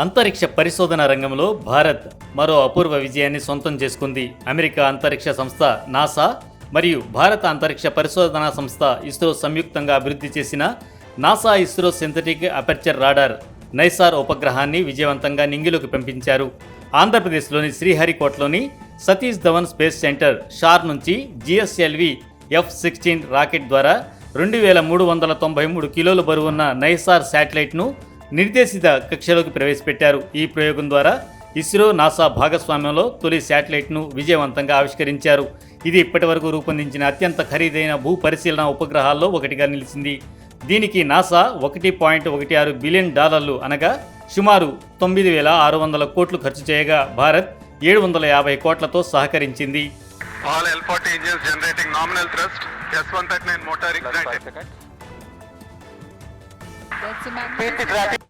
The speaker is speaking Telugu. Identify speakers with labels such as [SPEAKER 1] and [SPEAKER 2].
[SPEAKER 1] అంతరిక్ష పరిశోధన రంగంలో భారత్ మరో అపూర్వ విజయాన్ని సొంతం చేసుకుంది. అమెరికా అంతరిక్ష సంస్థ నాసా మరియు భారత అంతరిక్ష పరిశోధనా సంస్థ ఇస్రో సంయుక్తంగా అభివృద్ధి చేసిన NASA ISRO synthetic aperture radar NISAR ఉపగ్రహాన్ని విజయవంతంగా నింగిలోకి పంపించారు. ఆంధ్రప్రదేశ్లోని శ్రీహరికోటలోని సతీష్ ధవన్ స్పేస్ సెంటర్ షార్ నుంచి జిఎస్ఎల్వి F-16 రాకెట్ ద్వారా 2393 కిలోల బరువున్న నైసార్ శాటిలైట్ను నిర్దేశిత కక్షలోకి ప్రవేశపెట్టారు. ఈ ప్రయోగం ద్వారా ఇస్రో నాసా భాగస్వామ్యంలో తొలి శాటిలైట్ను విజయవంతంగా ఆవిష్కరించారు. ఇది ఇప్పటివరకు రూపొందించిన అత్యంత ఖరీదైన భూ పరిశీలన ఉపగ్రహాల్లో ఒకటిగా నిలిచింది. దీనికి నాసా $1.16 బిలియన్ అనగా సుమారు 9,600 కోట్లు ఖర్చు చేయగా భారత్ 750 కోట్లతో సహకరించింది.
[SPEAKER 2] All L40 engines generating nominal thrust. S139 motor ignited.
[SPEAKER 3] That's a magnificent.